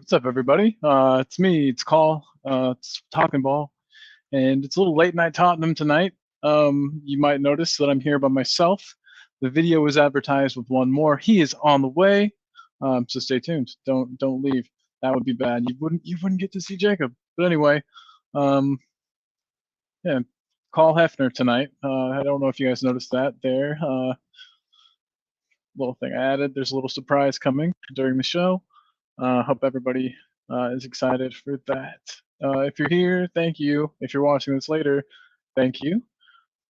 What's up, everybody? It's me. It's Call. It's Talking Ball, and it's a little late night Tottenham tonight. You might notice that I'm here by myself. The video was advertised with one more. He is on the way, so stay tuned. Don't leave. That would be bad. You wouldn't get to see Jacob. But anyway, um, yeah, Call Hefner tonight. I don't know if you guys noticed that there. Little thing I added. There's a little surprise coming during the show. Hope everybody is excited for that. If you're here, thank you. If you're watching this later, thank you.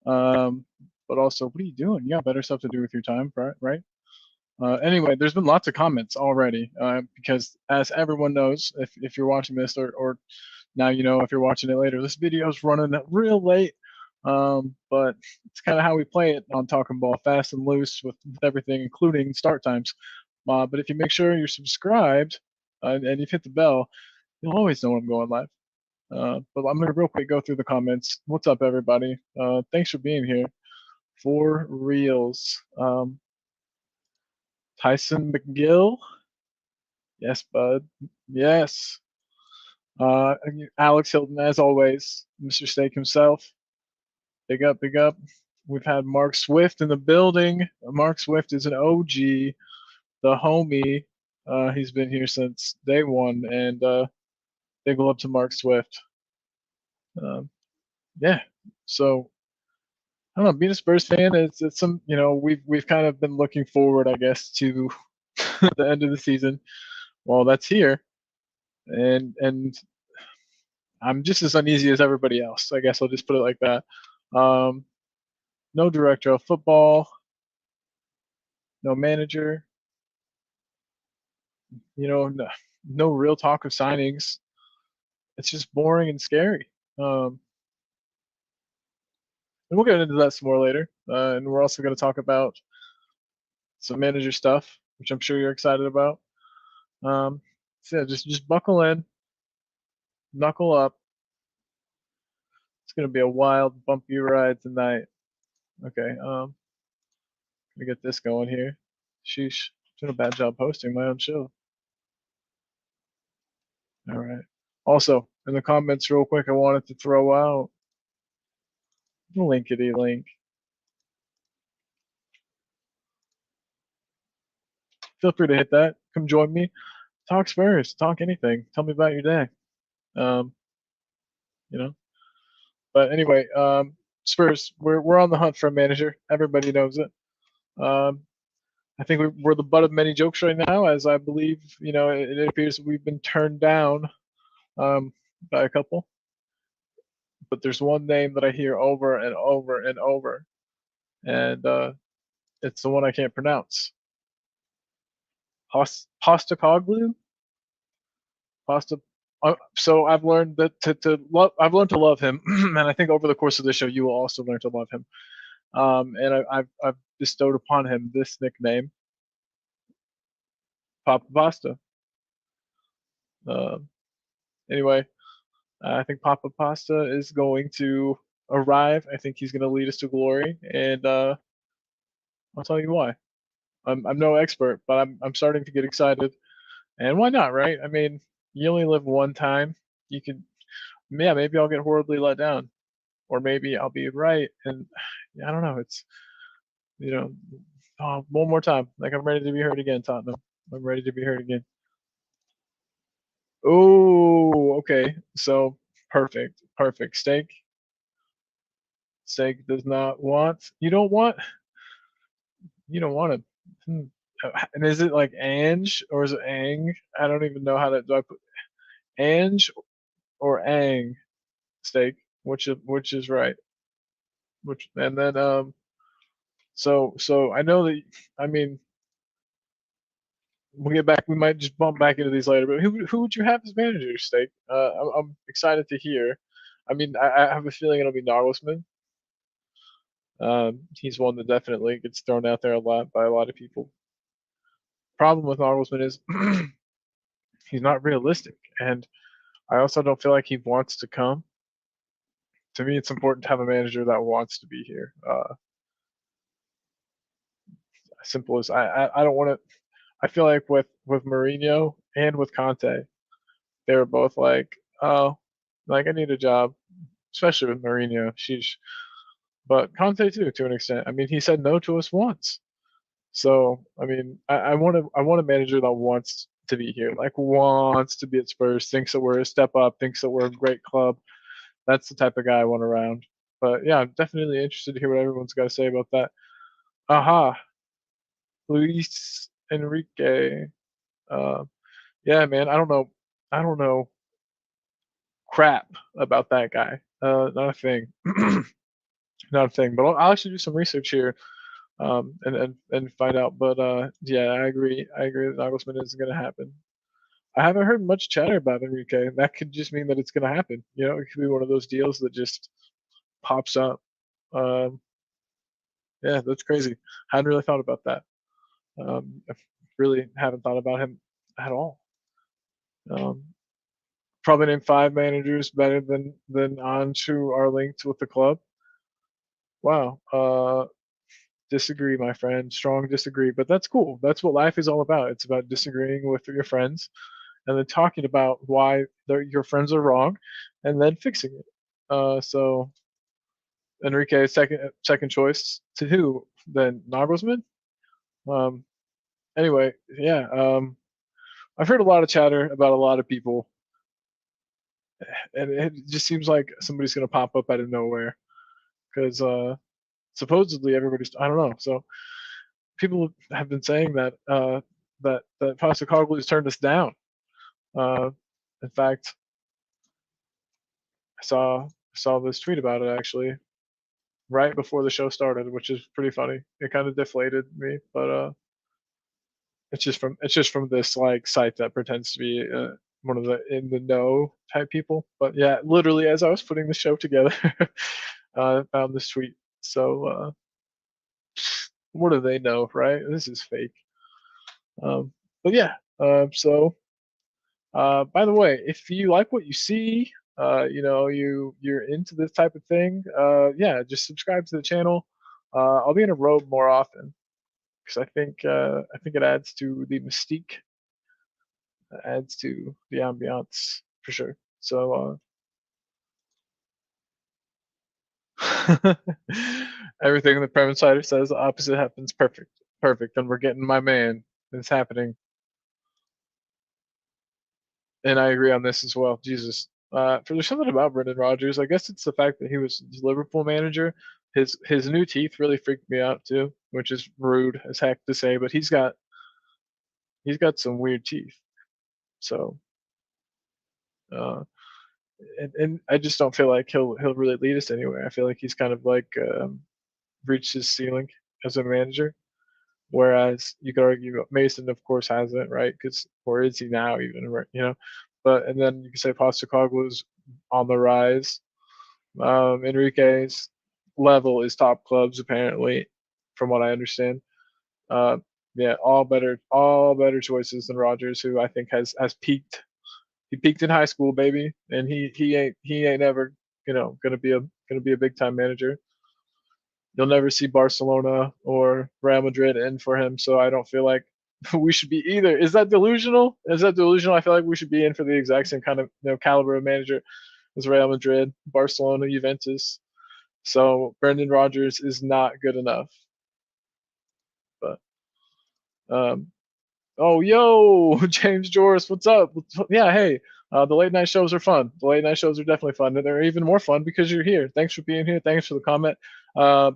But also, what are you doing? You got better stuff to do with your time, right? Anyway, there's been lots of comments already because, as everyone knows, if you're watching this or now you know if you're watching it later, this video is running real late. But it's kind of how we play it on Talking Ball, fast and loose with everything, including start times. But if you make sure you're subscribed and you've hit the bell, you'll always know when I'm going live. But I'm going to real quick go through the comments. What's up, everybody? Thanks for being here. For reals. Tyson McGill. Yes, bud. Yes. Alex Hilton, as always. Mr. Steak himself. Big up, big up. We've had Mark Swift in the building. Mark Swift is an OG, the homie. He's been here since day one, and big love to Mark Swift. Yeah, so I don't know. Being a Spurs fan, it's some we've kind of been looking forward, I guess, to the end of the season. Well, that's here, and I'm just as uneasy as everybody else. I guess I'll just put it like that. No director of football, no manager. No real talk of signings. It's just boring and scary. And we'll get into that some more later. And we're also going to talk about some manager stuff, which I'm sure you're excited about. So yeah, just buckle in, knuckle up. It's going to be a wild, bumpy ride tonight. Okay, let me get this going here. Sheesh, doing a bad job hosting my own show. All right. Also, in the comments, real quick, I wanted to throw out the linkity link. Feel free to hit that. Come join me. Talk Spurs. Talk anything. Tell me about your day. Um, you know. But anyway, Spurs. We're on the hunt for a manager. Everybody knows it. I think we're the butt of many jokes right now, as I believe it appears we've been turned down by a couple. But there's one name that I hear over and over and over, and it's the one I can't pronounce. Postacoglu. Pasta. So I've learned that I've learned to love him, and I think over the course of the show you will also learn to love him. And I've bestowed upon him this nickname, Papa Pasta. Anyway, I think Papa Pasta is going to arrive. I think he's going to lead us to glory, and I'll tell you why. I'm no expert, but I'm starting to get excited, and why not, right? I mean, you only live one time. You could, yeah, maybe I'll get horribly let down, or maybe I'll be right, and I don't know. It's one more time. Like, I'm ready to be heard again, Tottenham. I'm ready to be heard again. Oh, okay. So perfect. Steak does not want. You don't want it. And is it like Ange or is it Ang? I don't even know how to. Do I put Ange or Ang? Steak? Which is right? Which, and then So I know that. I mean, we'll get back. We might just bump back into these later. But who would you have as manager, Steak? I'm excited to hear. I mean, I have a feeling it'll be Nagelsmann. He's one that definitely gets thrown out there a lot by a lot of people. Problem with Nagelsmann is he's not realistic, and I also don't feel like he wants to come. To me, it's important to have a manager that wants to be here. Simple as I don't want to. I feel like with Mourinho and with Conte, they were both like, "Oh, like I need a job," especially with Mourinho. Sheesh. But Conte too, to an extent. I mean, he said no to us once. So I mean, I want a manager that wants to be here, like wants to be at Spurs, thinks that we're a step up, thinks that we're a great club. That's the type of guy I want around. But yeah, I'm definitely interested to hear what everyone's got to say about that. Aha, Luis Enrique. Uh, yeah, man, I don't know crap about that guy. Not a thing. Not a thing. But I'll actually do some research here, and find out. But yeah, I agree. I agree that Nagelsmann isn't going to happen. I haven't heard much chatter about Enrique. That could just mean that it's going to happen. You know, it could be one of those deals that just pops up. Um, yeah, that's crazy. Hadn't really thought about that. I really haven't thought about him at all. Um, probably name 5 managers better than Anshu are linked with the club. Wow. Disagree, my friend. Strong disagree, but that's cool. That's what life is all about. It's about disagreeing with your friends and then talking about why your friends are wrong, and then fixing it. So Enrique second choice to who? Then Nagelsmann. Um, anyway, yeah. I've heard a lot of chatter about a lot of people, and it just seems like somebody's gonna pop up out of nowhere because supposedly everybody's. I don't know. So people have been saying that that Postecoglou has turned us down. Uh, in fact, I saw this tweet about it actually right before the show started, which is pretty funny. It kind of deflated me, but it's just from this like site that pretends to be one of the in the know type people. But yeah, literally as I was putting the show together, I found this tweet. So what do they know, right? This is fake. But yeah, so by the way, if you like what you see, you know, you're into this type of thing, yeah, just subscribe to the channel. I'll be in a robe more often because I think it adds to the mystique, adds to the ambiance for sure. So everything the Prem Insider says, the opposite happens. Perfect, perfect, and we're getting my man. It's happening, and I agree on this as well. Jesus, there's something about Brendan Rodgers. I guess it's the fact that he was Liverpool manager. His new teeth really freaked me out too, which is rude as heck to say, but he's got some weird teeth. So, uh, and I just don't feel like he'll really lead us anywhere. I feel like he's kind of like reached his ceiling as a manager. Whereas you could argue Mason, of course, hasn't, right? Because where is he now, even, right? You know, but and then you could say Postecoglou's on the rise. Enrique's level is top clubs apparently, from what I understand. Uh, yeah, all better choices than Rogers, who I think has peaked. He peaked in high school, baby, and he ain't ever gonna be a big time manager. You'll never see Barcelona or Real Madrid in for him, so I don't feel like we should be either. Is that delusional? Is that delusional? I feel like we should be in for the exact same kind of caliber of manager as Real Madrid, Barcelona, Juventus. So Brendan Rodgers is not good enough. But um, oh yo, James Joris, what's up? Yeah, hey. The late night shows are fun. The late night shows are definitely fun, and they're even more fun because you're here. Thanks for being here. Thanks for the comment. Uh,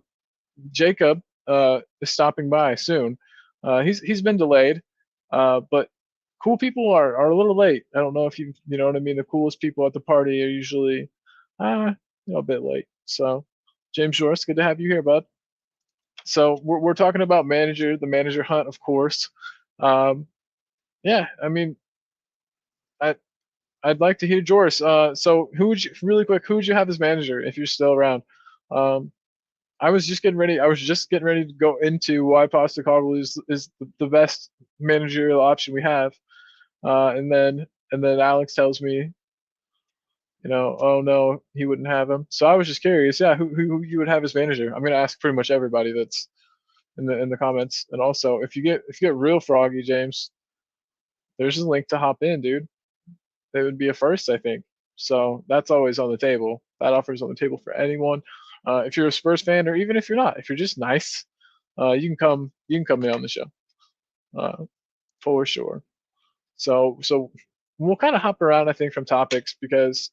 Jacob is stopping by soon. He's been delayed, but cool people are a little late. I don't know if you know what I mean. The coolest people at the party are usually a bit late. So James Joris, good to have you here, bud. So we're talking about the manager hunt, of course. Um, yeah, I mean, I I'd like to hear Joris. So who would you really quick? Who would you have as manager if you're still around? Um, I was just getting ready. I was just getting ready to go into why Postecoglou is the best managerial option we have, and then Alex tells me, oh no, he wouldn't have him. So I was just curious, yeah, who you would have as manager? I'm gonna ask pretty much everybody that's in the comments, and also if you get real froggy, James, there's a link to hop in, dude. it would be a first, I think. So that's always on the table. That offer is on the table for anyone. If you're a Spurs fan, or even if you're not, if you're just nice, you can come in on the show uh, for sure. So we'll kind of hop around, I think, from topics because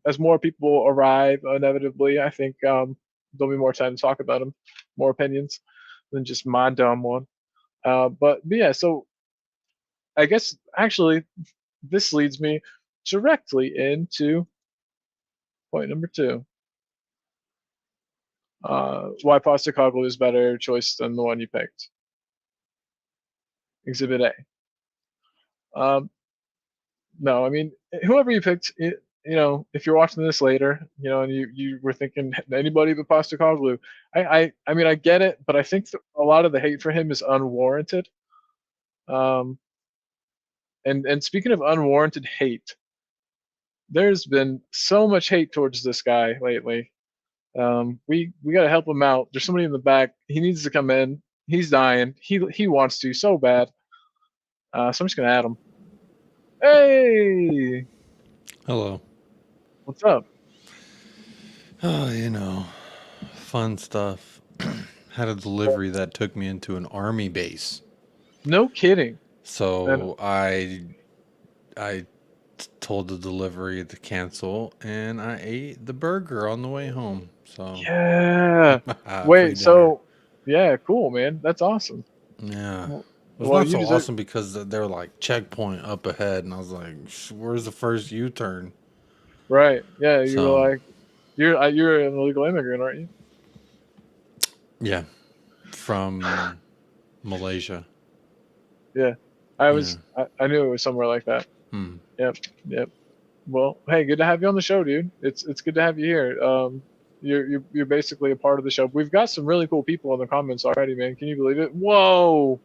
as more people arrive, inevitably, I think there'll be more time to talk about them, more opinions than just my dumb one. But yeah, so I guess actually this leads me directly into point number two. Why Postecoglou is better choice than the one you picked. Exhibit A. Um, no, I mean whoever you picked, if you're watching this later, and you were thinking anybody but Postecoglou, I mean I get it, but I think a lot of the hate for him is unwarranted. Um, and speaking of unwarranted hate, there's been so much hate towards this guy lately. We got to help him out. There's somebody in the back. He needs to come in. He's dying. He wants to so bad. So I'm just gonna add him. Hey, Hello. what's up? Oh, fun stuff. Had a delivery that took me into an army base. No kidding. And So I told the delivery to cancel and I ate the burger on the way home. So yeah. free Wait. dinner. So yeah, cool, man. That's awesome. Yeah. Well, It was well, not you so deserve. awesome because they were like checkpoint up ahead and I was like, where's the first U-turn? Right. Yeah. You were So, like, you're an illegal immigrant, aren't you? yeah, from Malaysia. Yeah. I Yeah. was. I knew it was somewhere like that. Hmm. Yep. Yep. Well, hey, good to have you on the show, dude. It's good to have you here. You're basically a part of the show. We've got some really cool people in the comments already, man. Can you believe it? Whoa!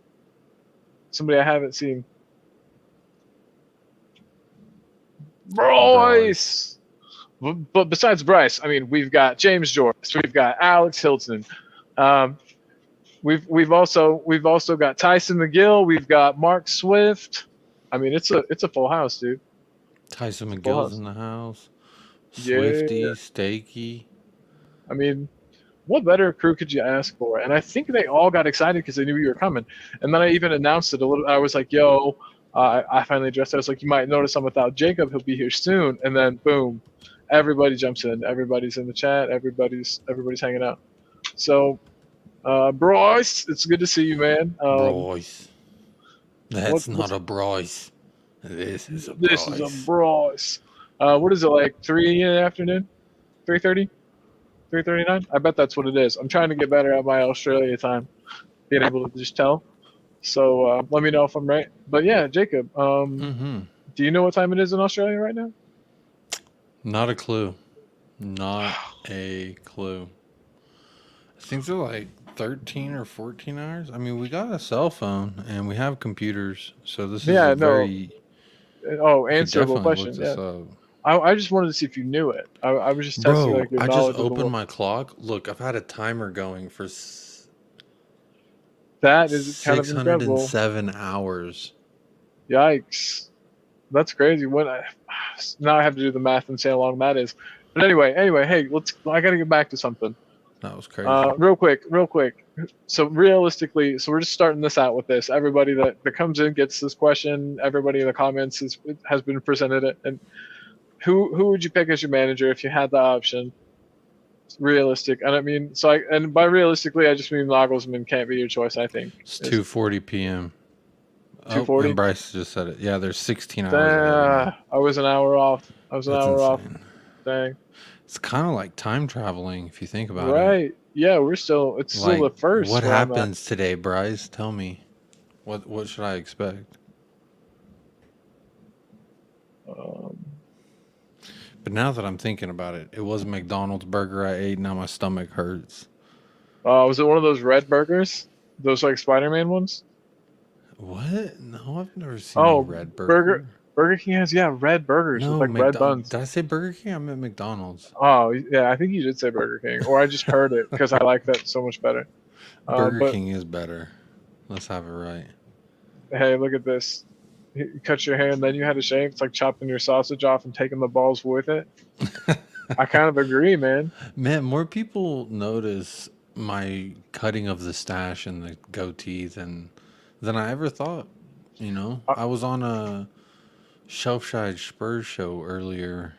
Somebody I haven't seen. Bryce. Bryce. But besides Bryce, I mean, we've got James Joyce, we've got Alex Hilton, um, we've also got Tyson McGill, we've got Mark Swift. I mean, it's a full house, dude. Tyson It's a full McGill's house. in the house. Yeah. Swifty, Stakey. I mean, what better crew could you ask for? And I think they all got excited because they knew you were coming. And then I even announced it a little. I was like, "Yo," I finally addressed it. I was like, "You might notice I'm without Jacob. He'll be here soon." And then boom, everybody jumps in. Everybody's in the chat. Everybody's hanging out. So, Bryce, it's good to see you, man. Bryce. That's not What's a Bryce. This is a this is a Bryce. Bryce. What is it like? 3 in the afternoon? 3:30? 3:39? I bet that's what it is. I'm trying to get better at my Australia time, being able to just tell. So let me know if I'm right. But yeah, Jacob, Mm-hmm. do you know what time it is in Australia right now? Not a clue. Not a clue. I think they're like 13 or 14 hours. I mean, we got a cell phone and we have computers. So this is a Yeah, no. very. Oh, We could answerable definitely look question. Yeah, this up. I just wanted to see if you knew it. I was just testing Bro, like your I just knowledge of the opened world. my clock. Look, I've had a timer going for That is kind of incredible. 607 hours. Yikes, that's crazy. Now I have to do the math and say how long that is. But anyway, hey, I got to get back to something. That was crazy. Real quick. So realistically, so we're just starting this out with this. Everybody that comes in gets this question. Everybody in the comments has been presented it. And who would you pick as your manager if you had the option? Realistic, and I mean, and by realistically, I just mean Nagelsmann can't be your choice. I think It's is 2:40 p.m. Oh, and 240. Bryce just said it. Yeah, there's 16 hours ahead of me. I was an hour off. I was an That's hour off. insane. Dang. It's kind of like time traveling if you think about it. Right. Yeah, it's still Like, the first what where I'm at. happens today, Bryce? Tell me. What should I expect? Um, But now that I'm thinking about it, it was a McDonald's burger I ate. Now my stomach hurts. was it one of those red burgers? Those like Spider-Man ones? What? No, I've never seen a Oh, red Burger burger. Burger King has red burgers with No, like red McDonald's. buns. Did I say Burger King? I meant McDonald's. Oh yeah, I think you did say Burger King, or I just heard it because I like that so much better. Burger But King is better. Let's have it right. hey, look at this. You cut your hair and then you had to shave. It's like chopping your sausage off and taking the balls with it. I kind of agree, man. Man, more people notice my cutting of the stash and the goatee than I ever thought. You know, Uh, I was on a Shelfside Spurs show earlier,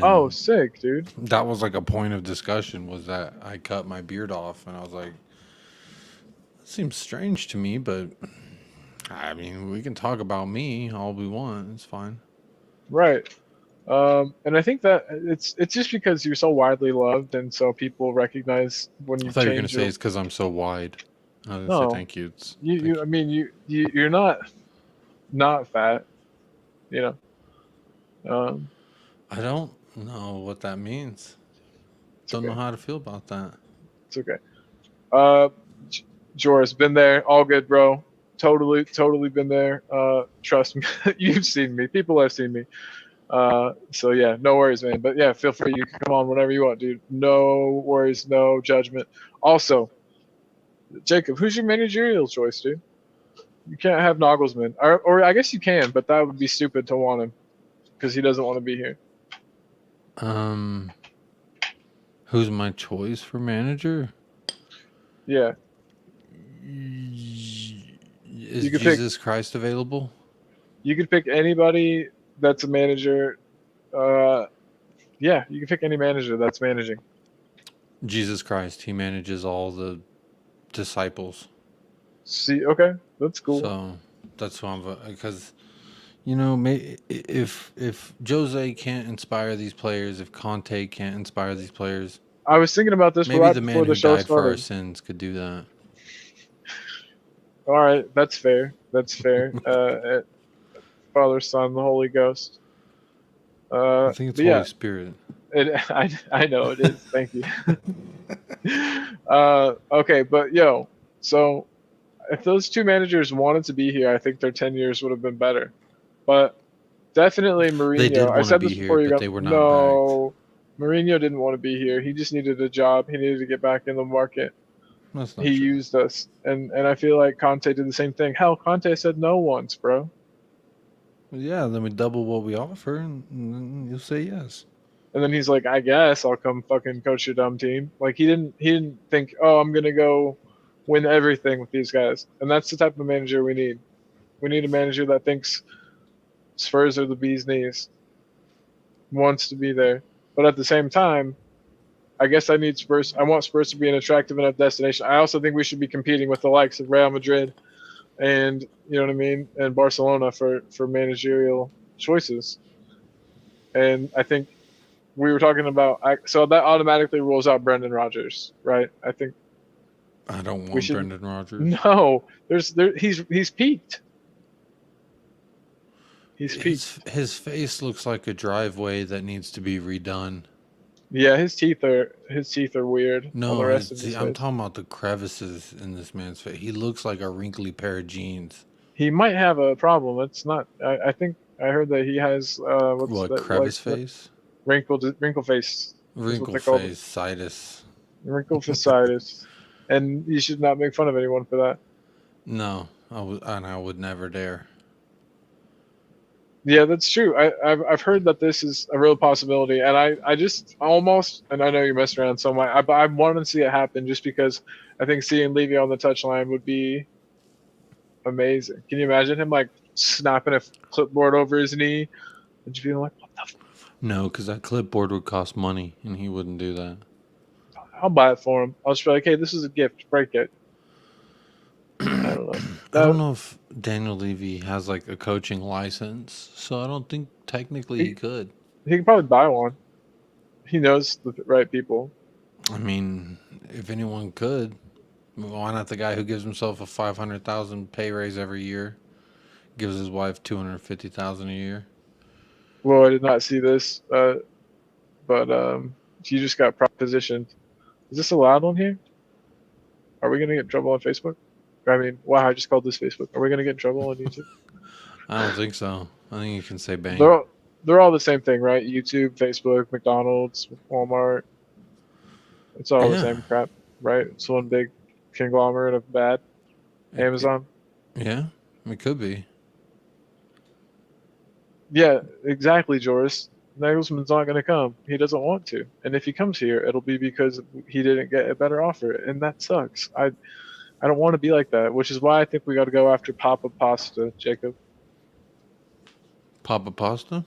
oh, and sick, dude. that was like a point of discussion was that I cut my beard off, and I was like, that seems strange to me, but I mean, we can talk about me all we want. It's fine. Right. And I think that it's just because you're so widely loved, and so people recognize when I you thought you were gonna change say your. it's because I'm so wide. I was gonna say No, thank you. It's you, thank you. you. I mean, you're not fat. You know. Um, I don't know what that means. it's Don't know okay. how to feel about that. It's okay. Uh, Joris, been there. All good, bro. Totally been there. Trust me. You've seen me. People have seen me. So yeah, no worries, man. But yeah, feel free. You can come on whenever you want, dude. No worries, no judgment. Also, Jacob, who's your managerial choice, dude? You can't have Nagelsmann, or I guess you can, but that would be stupid to want him because he doesn't want to be here. Um, who's my choice for manager? Yeah, Is you could pick. Jesus Christ available? You could pick anybody that's a manager. Uh, yeah, you can pick any manager that's managing. Jesus Christ. He manages all the disciples. See, okay, that's cool. So that's why I'm because you know if Jose can't inspire these players, if Conte can't inspire these players, I was thinking about this maybe right the man before the who show died for our started. sins could do that. All right, that's fair. That's fair. Father, Son, the Holy Ghost. I think it's But Holy yeah, Spirit. I know it is. Thank you. Okay, but yo, so if those two managers wanted to be here, I think their 10 years would have been better. But definitely They did Mourinho. I want to said this be here, before you but go. they were not backed. No, Mourinho didn't want to be here. He just needed a job. He needed to get back in the market. That's He not true. used us, and I feel like Conte did the same thing. Hell, Conte said no once, bro. Yeah, then we double what we offer, and then you'll say yes. And then he's like, I guess I'll come fucking coach your dumb team. Like he didn't think, oh, I'm gonna go win everything with these guys. And that's the type of manager we need. We need a manager that thinks Spurs are the bee's knees, wants to be there, but at the same time, I guess I need Spurs. I want Spurs to be an attractive enough destination. I also think we should be competing with the likes of Real Madrid and you know what I mean, and Barcelona for managerial choices. And I think we were talking about so that automatically rules out Brendan Rodgers, right? I think I don't we want should. Brendan Rodgers. No, he's peaked. He's peaked. His face looks like a driveway that needs to be redone. Yeah, his teeth are weird on the No, rest of his I'm face. talking about the crevices in this man's face. He looks like a wrinkly pair of jeans. He might have a problem. It's not. I think I heard that he has what's What, that like crevice face? wrinkle face is what Wrinkle they call it. face, situs. Wrinkle faciitis, and you should not make fun of anyone for that. No, I would never dare. Yeah, that's true. I've heard that this is a real possibility, and I just almost, and I know you're messing around so much, I want to see it happen just because I think seeing Levy on the touchline would be amazing. Can you imagine him like snapping a clipboard over his knee and just being like, "What the? No, because that clipboard would cost money, and he wouldn't do that. I'll buy it for him." I'll just be like, "Hey, this is a gift. Break it." I don't know. I don't That know if Daniel Levy has like a coaching license, so I don't think technically he he could. he can probably buy one. He knows the right people. I mean, if anyone could, why not the guy who gives himself a 500,000 pay raise every year, gives his wife 250,000 a year? Well, I did not see this, but you just got propositioned. Is this allowed on here? Are we gonna get in trouble on Facebook? I mean, wow, I just called this Facebook. Are we gonna get in trouble on YouTube? I don't think so. I think you can say bang. They're all the same thing, right? YouTube, Facebook, McDonald's, Walmart. It's all the Yeah, same crap, right? It's one big conglomerate of bad. it, Amazon. yeah, it could be. Yeah, exactly, Joris. Nagelsmann's not going to come. He doesn't want to. And if he comes here, it'll be because he didn't get a better offer, and that sucks. I don't want to be like that, which is why I think we got to go after Papa Pasta, Jacob. Papa Pasta?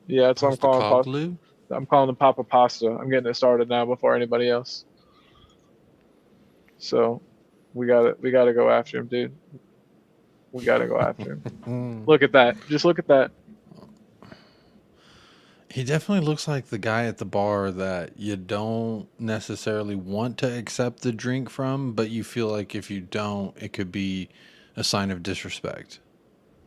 Yeah, that's what I'm Pasta calling Pasta. Coglu? I'm calling him Papa Pasta. I'm getting it started now before anybody else. So we got to go after him, dude. We got to go after him. Look at that. Just look at that. He definitely looks like the guy at the bar that you don't necessarily want to accept the drink from, but you feel like if you don't, it could be a sign of disrespect.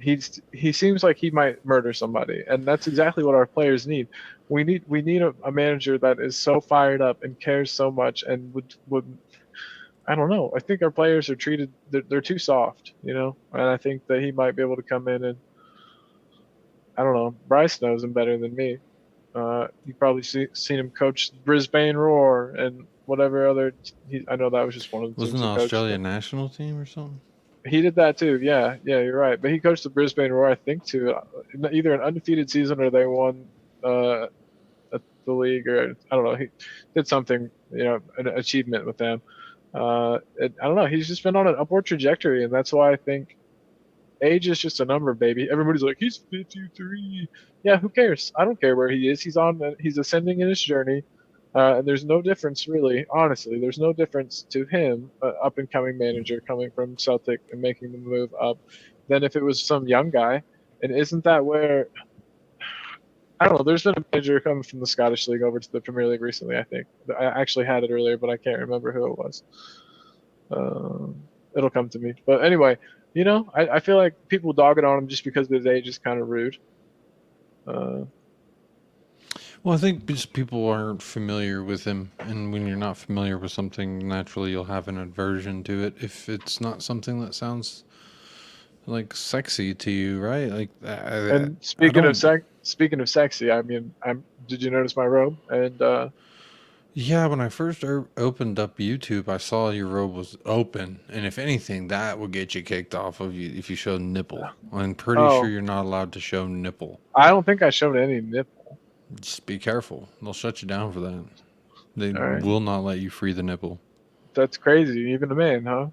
He seems like he might murder somebody, and that's exactly what our players need. We need a manager that is so fired up and cares so much and would I don't know. I think our players are treated they're too soft, and I think that he might be able to come in and I don't know. Bryce knows him better than me. You probably seen him coach Brisbane Roar and whatever other. I know that was just one of the Wasn't teams the he coached. Australia national team or something? He did that too. Yeah, yeah, you're right. But he coached the Brisbane Roar, I think, too. Either an undefeated season or they won at the league, or I don't know. He did something, an achievement with them. I don't know. He's just been on an upward trajectory, and that's why I think age is just a number, baby. Everybody's like, he's 53. Yeah, who cares? I don't care where he is. He's ascending in his journey. And there's no difference, really, honestly. There's no difference to him, up and coming manager coming from Celtic and making the move up, than if it was some young guy. And isn't that where, I don't know, there's been a manager coming from the Scottish League over to the Premier League recently, I think. I actually had it earlier, but I can't remember who it was. It'll come to me. But anyway, I feel like people dog it on him just because of his age is kind of rude. Well, I think just people aren't familiar with him, and when you're not familiar with something, naturally you'll have an aversion to it if it's not something that sounds like sexy to you, right? Like And I speaking of don't. sexy, I mean, did you notice my robe? And Yeah, when I first opened up YouTube, I saw your robe was open, and if anything, that would get you kicked off of you if you showed nipple. I'm pretty sure oh, you're not allowed to show nipple. I don't think I showed any nipple. Just be careful; they'll shut you down for that. They All right, will not let you free the nipple. that's crazy. Even a man, huh?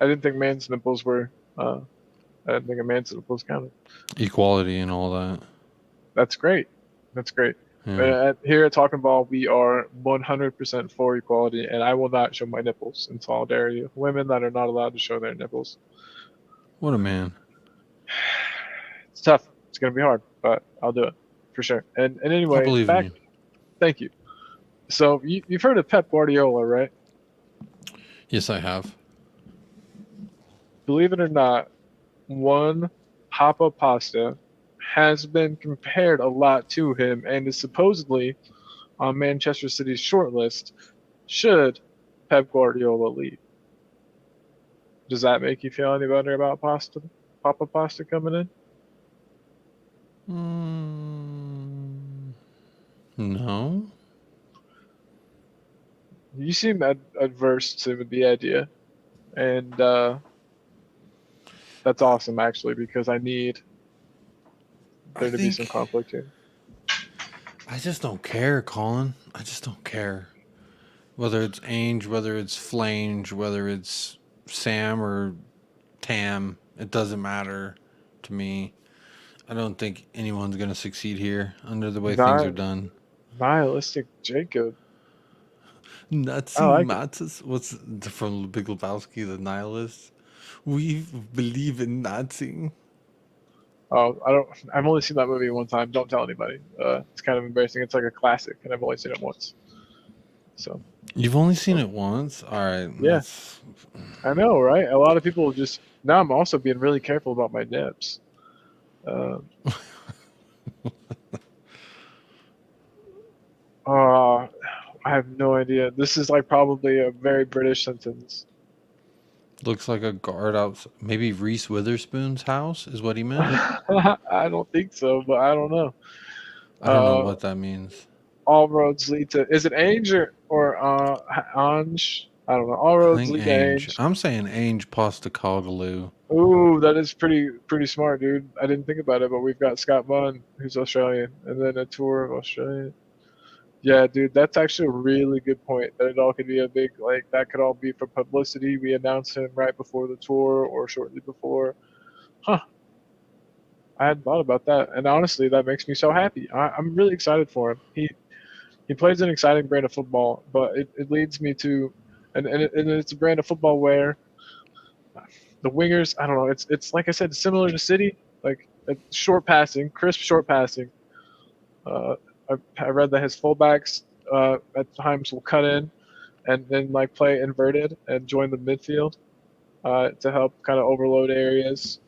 I didn't think man's nipples were. I didn't think a man's nipples counted. Equality and all that. That's great. That's great. Yeah. Here at Talking Ball, we are 100% for equality, and I will not show my nipples in solidarity. Women that are not allowed to show their nipples. What a man. It's tough. It's gonna be hard, but I'll do it for sure. And I anyway, believe in you. thank you. So you've heard of Pep Guardiola, right? Yes, I have. Believe it or not, one Papa Pasta has been compared a lot to him and is supposedly on Manchester City's shortlist should Pep Guardiola leave. Does that make you feel any better about Papa Pasta coming in? No. You seem adverse to the idea, and that's awesome actually because I need there to be some conflict here. I just don't care, Colin. I just don't care. Whether it's Ainge, whether it's Flange, whether it's Sam or Tam, it doesn't matter to me. I don't think anyone's going to succeed here under the way things are Not done. nihilistic Jacob. I Nazi like it. Matzes? What's from Big Lebowski, the nihilist? We believe in Nazi. Oh, I don't. I've only seen that movie one time. Don't tell anybody. It's kind of embarrassing. It's like a classic, and I've only seen it once. So You've only seen it once? All right. yeah, That's. I know, right? A lot of people just now. I'm also being really careful about my nips. Uh, I have no idea. This is like probably a very British sentence. Looks like a guard out. Maybe Reese Witherspoon's house is what he meant. I don't think so, but I don't know. I don't know Uh, what that means. all roads lead to. Is it Ange or Ange? I don't know. All I roads think lead to Ainge. Ange. I'm saying Ainge Postacoglu. Ooh, that is pretty smart, dude. I didn't think about it, but we've got Scott Munn, who's Australian, and then a tour of Australia. Yeah, dude, that's actually a really good point. That it all could be a big like that could all be for publicity. We announce him right before the tour or shortly before. Huh. I hadn't thought about that, and honestly, that makes me so happy. I'm really excited for him. He plays an exciting brand of football, but it leads me to, and it's a brand of football where the wingers, I don't know, it's like I said, similar to City, like short passing, crisp short passing. Uh, I read that his fullbacks at times will cut in and then like play inverted and join the midfield to help kind of overload areas.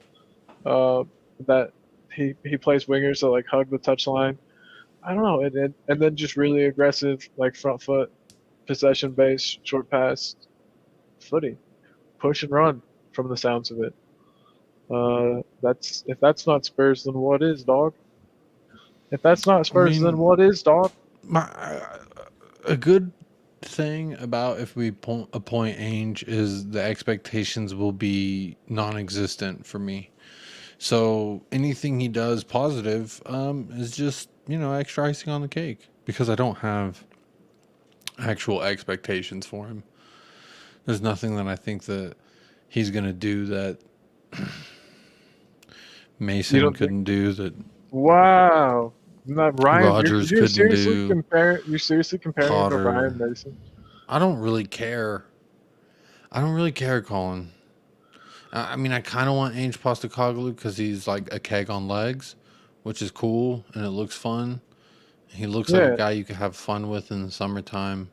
Uh, that he plays wingers that like hug the touchline. I don't know, and then just really aggressive like front foot possession based short pass footy, push and run from the sounds of it. That's if that's not Spurs, then what is, dog? If that's not I Spurs, then mean, what is, dog? my a good thing about if we appoint Ainge is the expectations will be non-existent for me. So anything he does positive is just extra icing on the cake because I don't have actual expectations for him. There's nothing that I think that he's gonna do that You Mason don't think? couldn't do, that Wow, not Ryan. Rogers couldn't do, You're seriously comparing him to Potter. Ryan Mason? I don't really care. I don't really care, Colin. I mean, I kind of want Ainge Postacoglu because he's like a keg on legs, which is cool and it looks fun. He looks like a Yeah, guy you could have fun with in the summertime.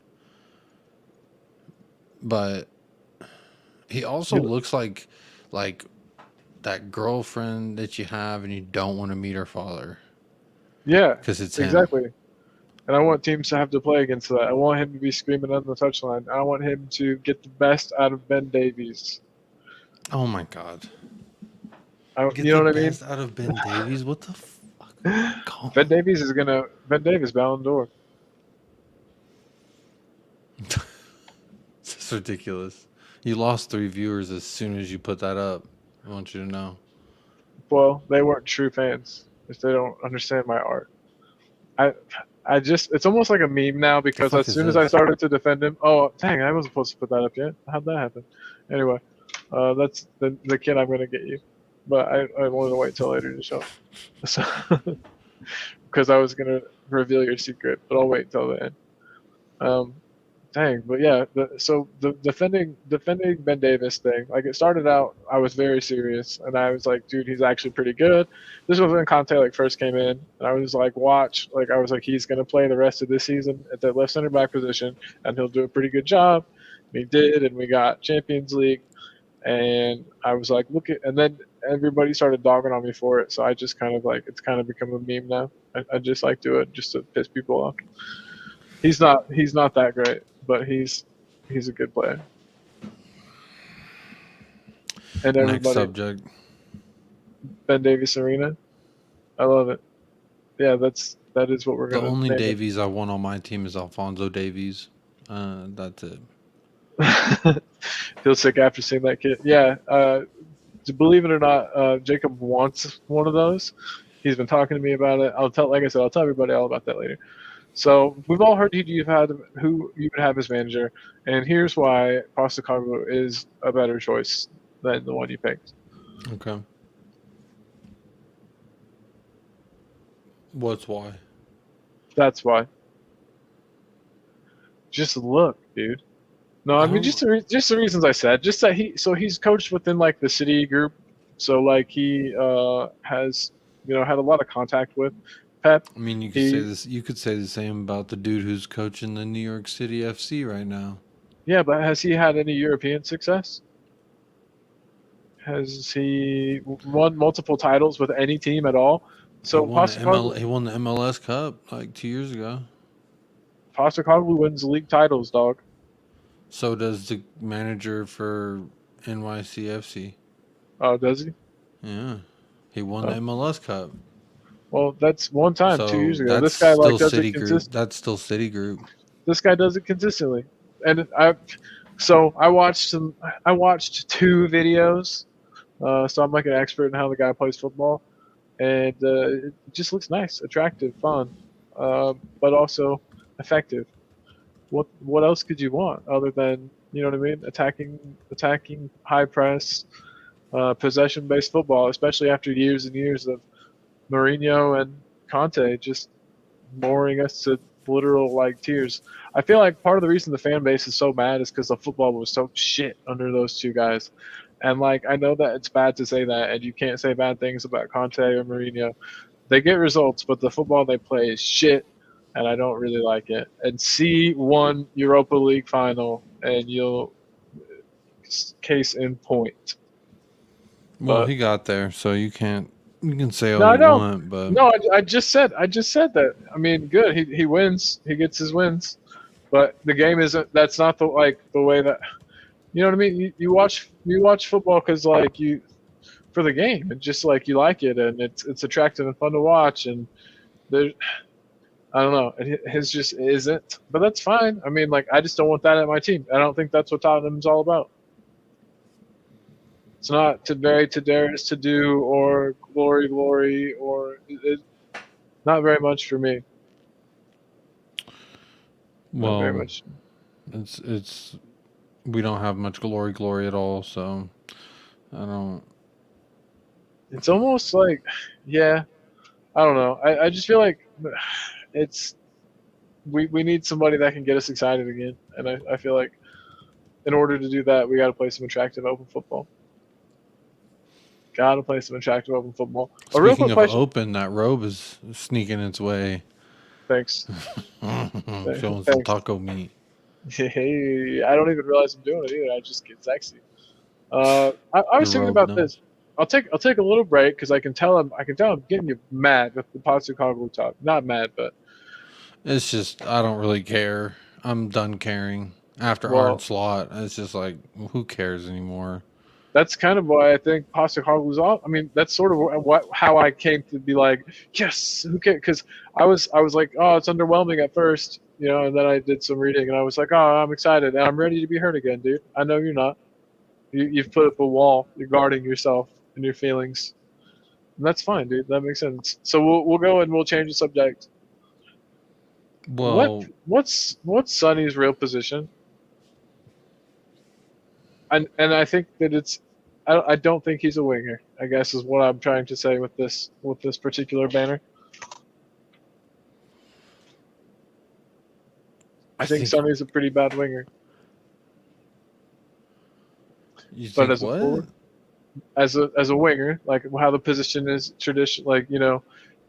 But he also you, looks like that girlfriend that you have and you don't want to meet her father yeah, because it's him. exactly. And I want teams to have to play against that. I want him to be screaming on the touchline. I want him to get the best out of Ben Davies. Oh my god. Get You know the what I mean? best out of Ben Davies? What the fuck? Ben Colin. Davies is gonna Ben Davies Ballon d'Or. It's ridiculous. You lost 3 viewers as soon as you put that up. I want you to know. Well, they weren't true fans if they don't understand my art. I I just it's almost like a meme now The because fuck as is soon as I this? started to defend him, oh dang, I wasn't supposed to put that up yet. How'd that happen? Anyway, that's the kid I'm gonna get you, but I wanted to wait till later to show. So because I was gonna reveal your secret, but I'll wait till the end. Um, Dang, but yeah, so the defending Ben Davis thing, like it started out, I was very serious, and I was like, dude, he's actually pretty good. This was when Conte like first came in, and I was like, watch, like I was like, he's gonna play the rest of this season at that left center back position, and he'll do a pretty good job. And he did, and we got Champions League, and I was like, look at, and then everybody started dogging on me for it, so I just kind of like, it's kind of become a meme now. I just like do it just to piss people off. He's not that great, but he's a good player. And Next everybody, subject. Ben Davies Arena, I love it. Yeah, that is what we're The gonna only name Davies I want on my team is Alfonso Davies. That's it. it. He'll sick after seeing that kid. Yeah, believe it or not, Jacob wants one of those. He's been talking to me about it. Like I said, I'll tell everybody all about that later. So we've all heard who you would have as manager, and here's why Postecoglou is a better choice than the one you picked. Okay. What's why? That's why. Just look, dude. No, I I mean don't. just the reasons I said. Just that he's coached within like the City group, so like he has had a lot of contact with Pep. I mean, you could say He this. You could say the same about the dude who's coaching the New York City FC right now. Yeah, but has he had any European success? Has he won multiple titles with any team at all? He So won the He won the MLS Cup like 2 years ago. Postecoglou wins league titles, dog. So does the manager for NYCFC. Oh, does he? Yeah, he won the Oh, MLS Cup. well, that's one time, two So years ago. that's This guy like still does it Citigroup. That's still Citigroup. This guy does it consistently, and I watched two videos So I'm like an expert in how the guy plays football, and it just looks nice, attractive, fun, but also effective. What else could you want other than, you know what I mean, attacking high press, possession based football, especially after years and years of Mourinho and Conte just boring us to literal like tears. I feel like part of the reason the fan base is so mad is because the football was so shit under those two guys. And like I know that it's bad to say that, and you can't say bad things about Conte or Mourinho. They get results, but the football they play is shit, and I don't really like it. And see one Europa League final, and you'll case in point. Well, But he got there, so you can say all no, I you know. want, but No, I just said that. I mean, good. He wins. He gets his wins. But the game isn't. That's not the way that, you know what I mean. You watch football because like you for the game and just like you like it and it's attractive and fun to watch and there I don't know his just isn't. But that's fine. I mean, like I just don't want that at my team. I don't think that's what Tottenham's all about. It's not to very to Darius to do or glory or not very much for me. Not very well, much. it's we don't have much glory at all, so I don't. It's almost like, yeah, I don't know. I just feel like it's we need somebody that can get us excited again, and I feel like in order to do that, we got to play some attractive open football. Got to play some attractive open football. A real Speaking quick of question. open, that robe is sneaking its way. Thanks. Showing some Thanks. taco meat. Hey, I don't even realize I'm doing it either. I just get sexy. I The was thinking robe about knows. this. I'll take a little break because I can tell I'm getting you mad with the Potsukoglu talk. Not mad, but It's just I don't really care. I'm done caring. After Arn well, Slot, it's just like who cares anymore? that's kind of why I think Postecoglou's off. I mean, that's sort of how I came to be like, yes, who cares? Because I was like, oh, it's underwhelming at first, and then I did some reading and I was like, oh, I'm excited and I'm ready to be hurt again, dude. I know you're not. You've put up a wall. You're guarding yourself and your feelings, and that's fine, dude. That makes sense. So we'll go and we'll change the subject. What Well, what's Sonny's real position? And I think that I don't think he's a winger. I guess is what I'm trying to say with this particular banner. I I think think Sonny's a pretty bad winger, you but think as a what? forward, as a winger, like how the position is tradition, like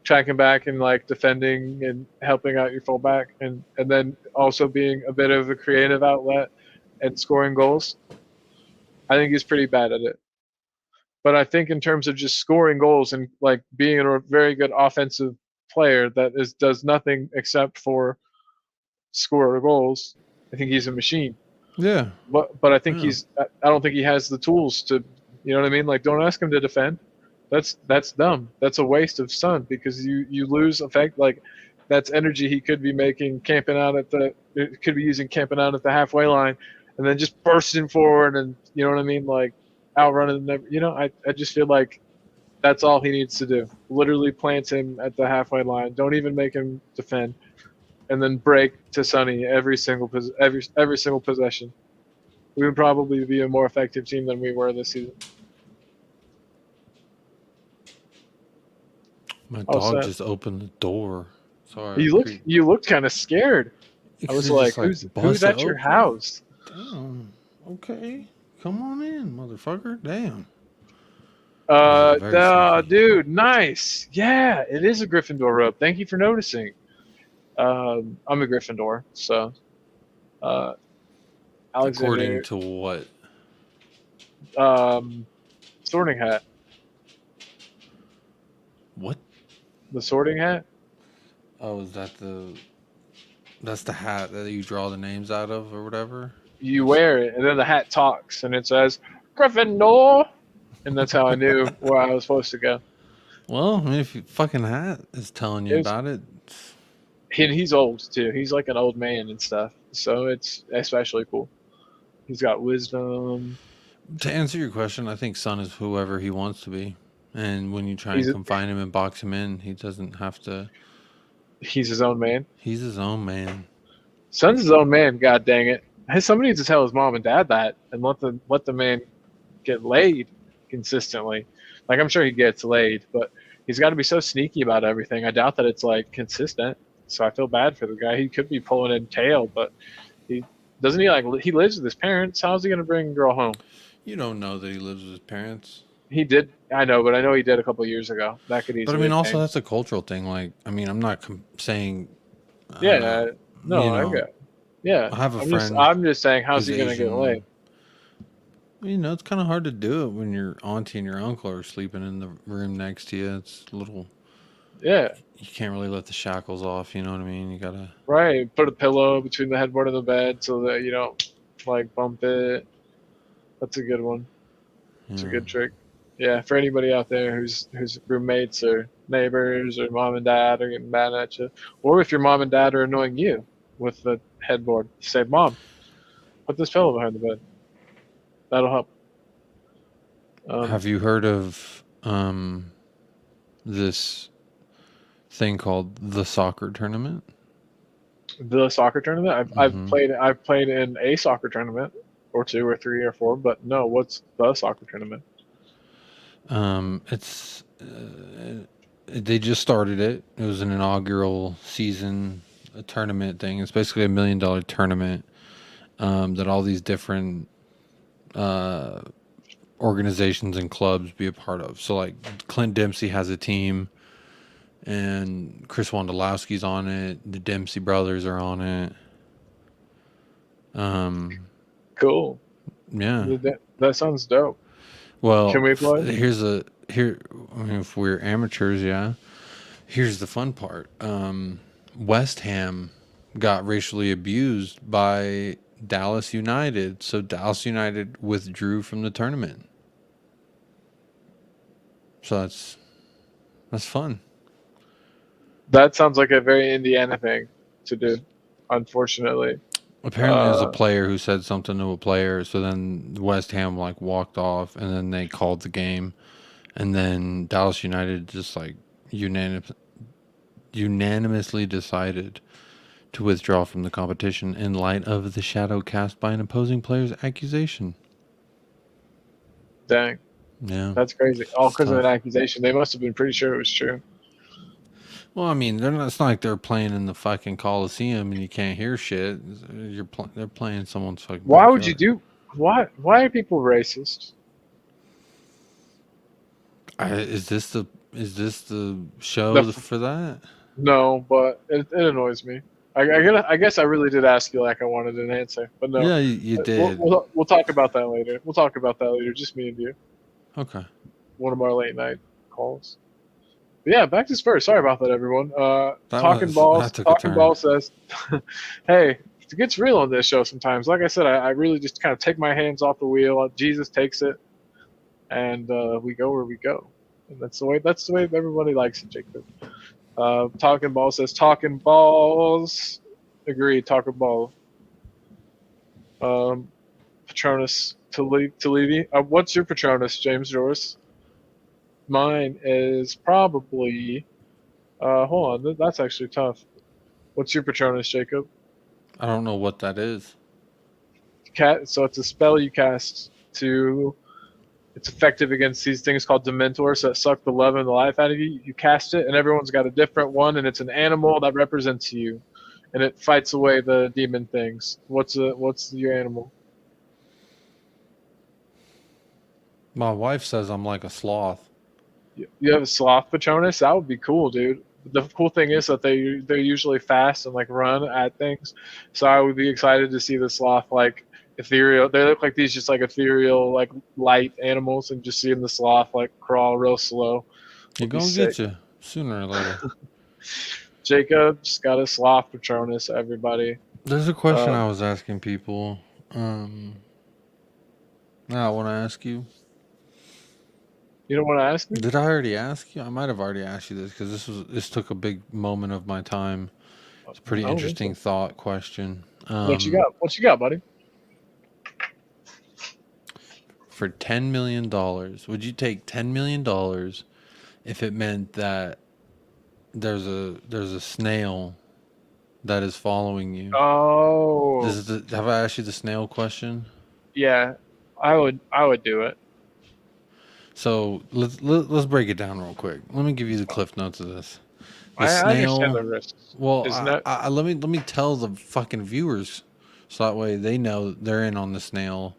tracking back and like defending and helping out your fullback, and then also being a bit of a creative outlet and scoring goals. I think he's pretty bad at it. But I think in terms of just scoring goals and like being a very good offensive player that does nothing except for score goals, I think he's a machine. Yeah, But I think yeah. I don't think he has the tools to, you know what I mean? Like don't ask him to defend. That's dumb. That's a waste of sun because you lose effect like that's energy he could be making camping out at the could be using camping out at the halfway line and then just bursting forward and you know what I mean like outrunning them. I just feel like that's all he needs to do. Literally plant him at the halfway line. Don't even make him defend and then break to Sonny every single possession. We would probably be a more effective team than we were this season. My All dog set. just opened the door. Sorry, You looked you looked kind of scared. I because was it just like, like who's busted at your open. house? Damn. Okay, come on in, motherfucker. Damn. This is very sneaky. Dude, nice. Yeah, it is a Gryffindor robe. Thank you for noticing. I'm a Gryffindor, so uh, According Alexander, to what? um, Sorting Hat. What? The Sorting Hat. Oh, is that the? That's the hat that you draw the names out of, or whatever. You wear it, and then the hat talks, and it says Gryffindor, and that's how I knew where I was supposed to go. Well, I mean, if your fucking hat is telling you It was, about it, he's old too. He's like an old man and stuff, so it's especially cool. He's got wisdom. To answer your question, I think Son is whoever he wants to be. And when you try and He's confine him and box him in, he doesn't have to. he's his own man. He's his own man. Son's his own man. God dang it! Somebody needs to tell his mom and dad that, and let the man get laid consistently. Like I'm sure he gets laid, but he's got to be so sneaky about everything. I doubt that it's like consistent. So I feel bad for the guy. He could be pulling in tail, but he doesn't. He lives with his parents. How's he gonna bring a girl home? You don't know that he lives with his parents. He did. I know, but I know he did a couple of years ago. That could But I easily mean, have also changed. that's a cultural thing. Like, I mean, I'm not saying, Yeah. you No, I know, got. Yeah. I have a I'm just. friend I'm just saying. How's who's he gonna get laid? Asian. You know, it's kind of hard to do it when your auntie and your uncle are sleeping in the room next to you. It's a little, Yeah. you can't really let the shackles off. You know what I mean? You gotta, Right. Put a pillow between the headboard and the bed so that you don't like bump it. That's a good one. you It's a know. good trick. Yeah, for anybody out there whose roommates or neighbors or mom and dad are getting mad at you, or if your mom and dad are annoying you with the headboard, say, "Mom, put this pillow behind the bed. That'll help." Have you heard of this thing called the soccer tournament? The soccer tournament. I've hmm played. I've played in a soccer tournament, or two, or three, or four. But no, what's the soccer tournament? It's they just started it. It was an inaugural season, a tournament thing. It's basically $1 million tournament that all these different uh, organizations and clubs be a part of. So like Clint Dempsey has a team, and Chris Wondolowski's on it. The Dempsey brothers are on it. Cool. Yeah. That sounds dope. Can Well, we play? here. I mean, if we're amateurs, yeah. Here's the fun part. West Ham got racially abused by Dallas United, so Dallas United withdrew from the tournament. So that's fun. That sounds like a very Indiana thing to do. Unfortunately. Apparently, it was a Uh, player who said something to a player, so then West Ham like walked off, and then they called the game, and then Dallas United just like unanimously decided to withdraw from the competition in light of the shadow cast by an opposing player's accusation. Dang, Yeah, that's crazy. All it's because of an tough. accusation. They must have been pretty sure it was true. Well, I mean, they're not. It's not like they're playing in the fucking Coliseum and you can't hear shit. They're playing someone's fucking Why would you backyard. do? Why are people racist? Is this the show The, for that? no, but it annoys me. I guess I really did ask you like I wanted an answer, but no. Yeah, you We'll, did. we'll talk about that later. We'll talk about that later. Just me and you. Okay. One of our late night calls. But yeah, back to Spurs. Sorry about that, everyone. That took a Talking turn. balls says, "Hey, it gets real on this show sometimes. Like I said, I really just kind of take my hands off the wheel. Jesus takes it, and we go where we go. And that's the way everybody likes it, Jacob. Talking ball says talking balls. Agreed. Talking ball. Um, Patronus to Levy. What's your Patronus, James Joris? Mine is probably. Hold on. That's actually tough. What's your Patronus, Jacob? I don't know what that is. So it's a spell you cast to. It's effective against these things called Dementors that suck the love and the life out of you. You cast it, and everyone's got a different one, and it's an animal that represents you, and it fights away the demon things. What's your animal? My wife says I'm like a sloth. You have a sloth Patronus? That would be cool, dude. The cool thing is that they're usually fast and like run at things, so I would be excited to see the sloth like ethereal. They look like these just like ethereal like light animals, and just seeing the sloth like crawl real slow You're would be gonna sick. get you sooner or later. Jacob's got a sloth Patronus. Everybody, There's a question uh, I was asking people. Now I want to ask you. you don't want to ask me? Did I already ask you? I might have already asked you this because this took a big moment of my time. It's a pretty I don't think interesting so. thought question. What you got? What you got, buddy? for $10 million, would you take $10 million if it meant that there's a snail that is following you? Oh, Have I asked you the snail question? yeah. I would do it. So let's break it down real quick. Let me give you It's the fine. cliff notes of this. The I understand snail. the risks. Well, Isn't that? let me tell the fucking viewers, so that way they know they're in on the snail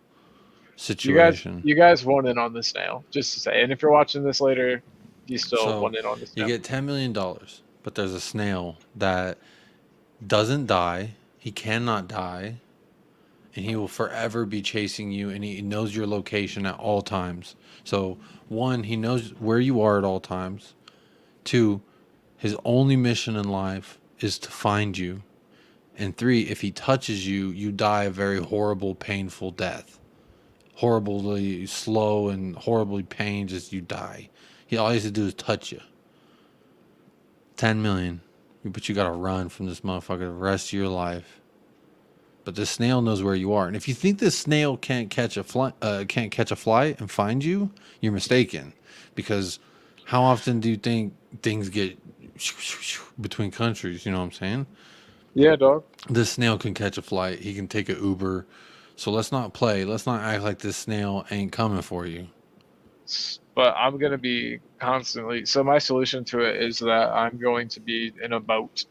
situation. You guys won in on the snail, just to say. And if you're watching this later, you still So won in on the you snail. get $10 million, but there's a snail that doesn't die. He cannot die, and he will forever be chasing you, and he knows your location at all times. So one, he knows where you are at all times. Two, his only mission in life is to find you. And three, if he touches you, you die a very horrible, painful death. Horribly slow and horribly pained as you die. All he has to do is touch you. 10 million. But you gotta run from this motherfucker the rest of your life. But the snail knows where you are. And if you think this snail can't catch a flight and find you, you're mistaken. Because how often do you think things get between countries? You know what I'm saying? Yeah, dog. This snail can catch a flight. He can take an Uber. So let's not play. Let's not act like this snail ain't coming for you. But I'm gonna be constantly. So my solution to it is that I'm going to be in a boat,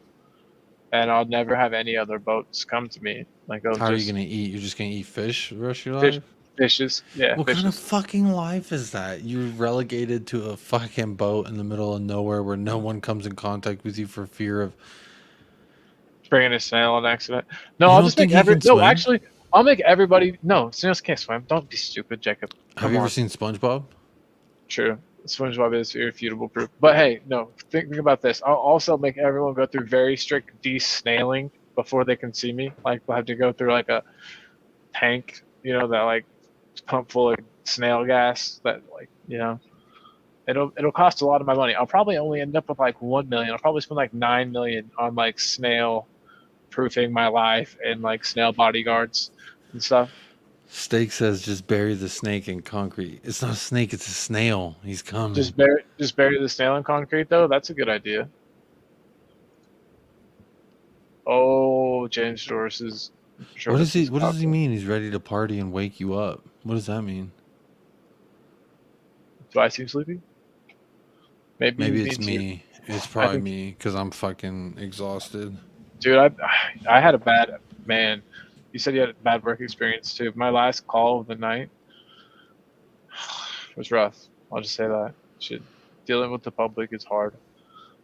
and I'll never have any other boats come to me. Like I'll How are you just gonna eat? You're just gonna eat fish the rest of your fish, life? fishes. Yeah, What kind of fishes. fucking life is that? You're relegated to a fucking boat in the middle of nowhere where no one comes in contact with you for fear of. Bringing a snail on accident. No, You I'll don't just make think he every. can No, swim? actually, I'll make everybody. No, snails can't swim. Don't be stupid, Jacob. Have Come you ever on. seen SpongeBob? True. SpongeBob is irrefutable proof. But hey, no, think about this. I'll also make everyone go through very strict de-snailing before they can see me. Like we'll have to go through like a tank, that like pump full of snail gas that it'll cost a lot of my money. I'll probably only end up with like 1 million. I'll probably spend like 9 million on like snail proofing my life and like snail bodyguards and stuff. Steak says just bury the snake in concrete. It's not a snake, it's a snail. He's coming. Just bury the snail in concrete though. That's a good idea. Oh, James Joris is. What does he mean? He's ready to party and wake you up. What does that mean? Do I seem sleepy? Maybe he it's means you. me. It's I probably think, me because I'm fucking exhausted. dude, I had a bad man. You said you had a bad work experience too. My last call of the night was rough. I'll just say that. Dealing with the public is hard,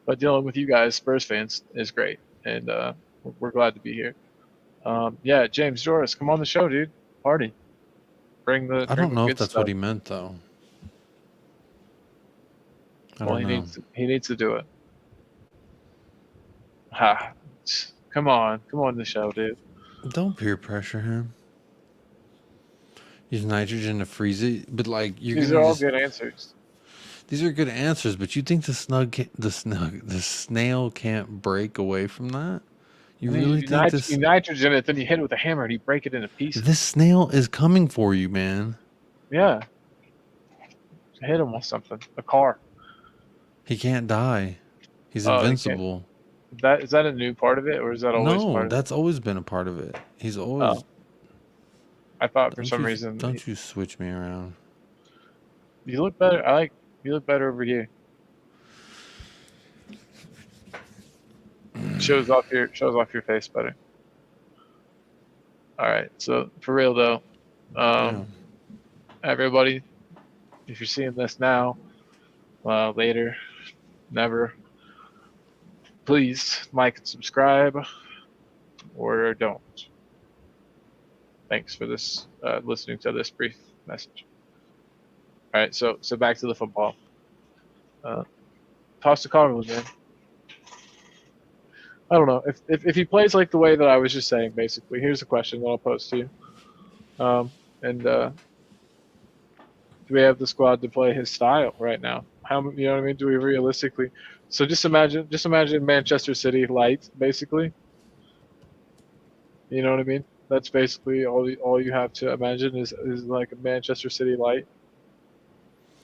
but dealing with you guys, Spurs fans, is great, and we're glad to be here. Yeah, James Joris, come on the show, dude. Party. Bring I don't the know if good that's stuff. what he meant though. I Well, don't know. he needs to do it. Ha. Come on the show, dude. Don't peer pressure him. Use nitrogen to freeze it, but like you're These are gonna all just. good answers. These are good answers, but you think the snail can't break away from that? You And then really think you nitrogen it, then you hit it with a hammer and you break it into pieces. this snail is coming for you, man? Yeah. Hit him with something. A car. He can't die. He's Oh, he can't. invincible. Is that a new part of it, or is that always No, part of it? that's always been a part of it. He's always. Oh, I thought for some reason Don't you switch me around? you look better. You look better over here. Shows off your face better. All right. So for real though, Yeah. everybody, if you're seeing this now, later, never, please like and subscribe, or don't. Thanks for this listening to this brief message. All right, so back to the football. Toss the Cardinals, man. I don't know if he plays like the way that I was just saying. Basically, here's a question that I'll pose to you. Do we have the squad to play his style right now? You know what I mean? Do we realistically? So just imagine Manchester City light, basically. You know what I mean? That's basically all you have to imagine is like a Manchester City light.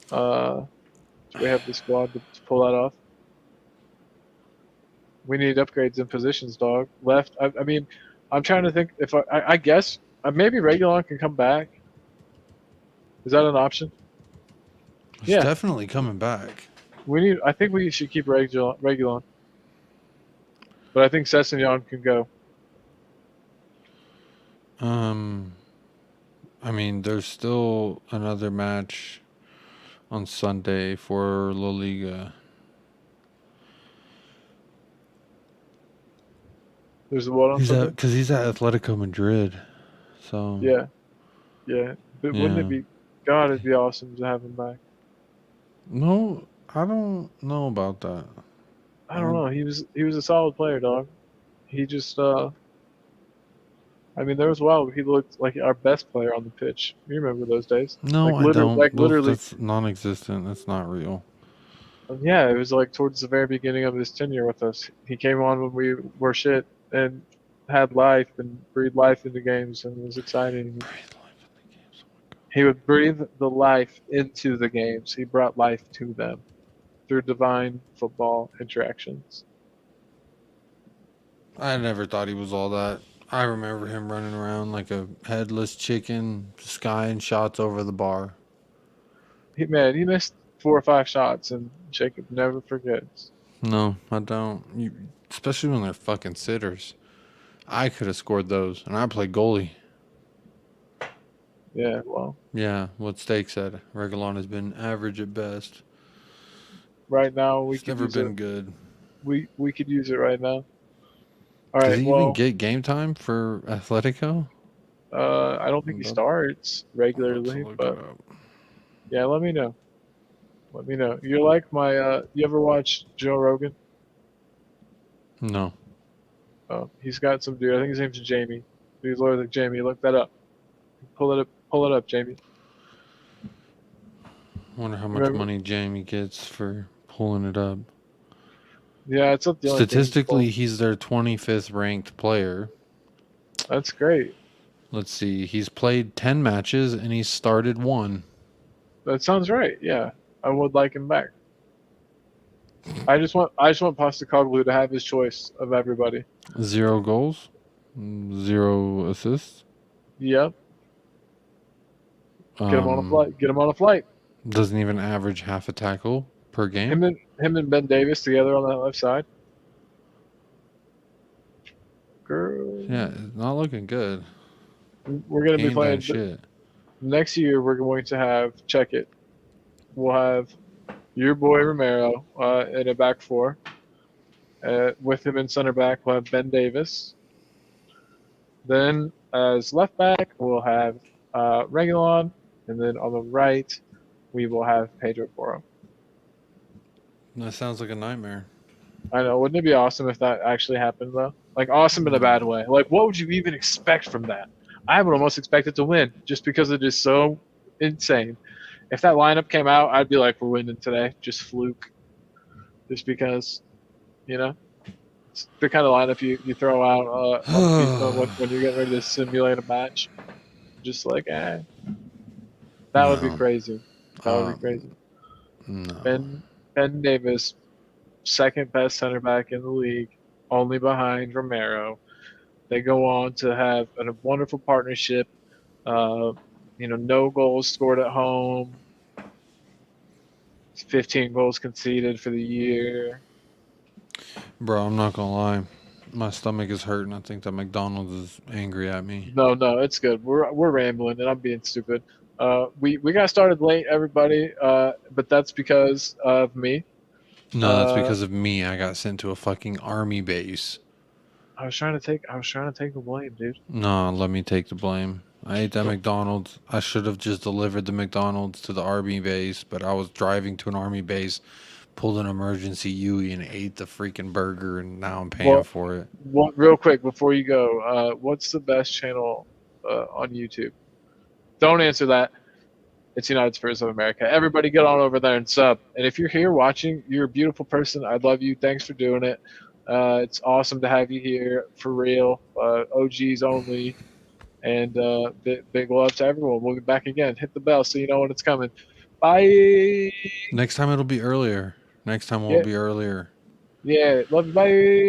Do we have the squad to pull that off? We need upgrades in positions, dog. Left. I mean, I'm trying to think if I guess maybe Regulon can come back. Is that an option? It's Yeah, definitely coming back. we need. I think we should keep Regulon, but I think Sessignon can go. Um, I mean, there's still another match on Sunday for La Liga. There's what on Sunday? Because he's at Atletico Madrid. So Yeah, yeah. But wouldn't it yeah. be? God, it'd be awesome to have him back. No, I don't know about that. I don't know. He was a solid player, dog. He just I mean, there was a while he looked like our best player on the pitch. You remember those days? No, I don't. Those Literally. that's non-existent. That's not real. Yeah, it was like towards the very beginning of his tenure with us. He came on when we were shit and had life and breathed life into games and it was exciting. He would breathe the life into the games. He brought life to them through divine football interactions. I never thought he was all that. I remember him running around like a headless chicken, skying shots over the bar. He missed 4 or 5 shots and Jacob never forgets. No, I don't. Especially when they're fucking sitters. I could have scored those, and I play goalie. Yeah, well, Yeah, what Steak said. Regalon has been average at best. right now we It's could never use been it. good. We could use it right now. All Does right, he even well, get game time for Atletico? I don't think he starts I'm about to regularly, look it but up. yeah, let me know. Let me know. You're like my you ever watch Joe Rogan? No. Oh, he's got some dude. I think his name's Jamie. He's literally like Jamie. Look that up. Pull it up, Jamie. Wonder how much Remember? money Jamie gets for pulling it up. Yeah, it's not the only thing he's Statistically, pulled. he's their 25th ranked player. That's great. Let's see. He's played 10 matches and he's started 1. That sounds right. Yeah, I would like him back. I just want Postacoglu to have his choice of everybody. 0 goals, 0 assists. Yep. Get him on a Um, flight. Get him on a flight. doesn't even average half a tackle per game. Him and Ben Davis together on that left side. Girl, Yeah, it's not looking good. we're gonna He be ain't done playing shit. next year. We're going to have check it. We'll have your boy Romero in a back four. With him in center back, we'll have Ben Davis. Then as left back, we'll have Regulon, and then on the right, we will have Pedro Porro. That sounds like a nightmare. I know. Wouldn't it be awesome if that actually happened, though? Like, awesome in a bad way. Like, what would you even expect from that? I would almost expect it to win just because it is so insane. If that lineup came out, I'd be like, we're winning today. Just fluke. Just because, you know? It's the kind of lineup you throw out on FIFA when you're getting ready to simulate a match. Just like, that would be No. crazy. That would be crazy. No. Ben Davis, second best center back in the league, only behind Romero. They go on to have a wonderful partnership. No goals scored at home. 15 goals conceded for the year. Bro, I'm not gonna lie. My stomach is hurting. I think that McDonald's is angry at me. No, it's good. We're rambling and I'm being stupid. We got started late, everybody, but that's because of me. No, that's because of me. I got sent to a fucking army base. I was trying to take the blame, dude. No, let me take the blame. I ate that McDonald's. I should have just delivered the McDonald's to the army base, but I was driving to an army base, pulled an emergency UE, and ate the freaking burger, and now I'm paying for it. Real quick before you go, what's the best channel on YouTube? Don't answer that. It's United Spurs of America. Everybody get on over there and sub. And if you're here watching, you're a beautiful person. I love you. Thanks for doing it. It's awesome to have you here for real. OGs only. And big love to everyone. We'll be back again. Hit the bell so you know when it's coming. Bye. Next time it'll be earlier. Next time will Yeah, be earlier. yeah. Love you. Bye.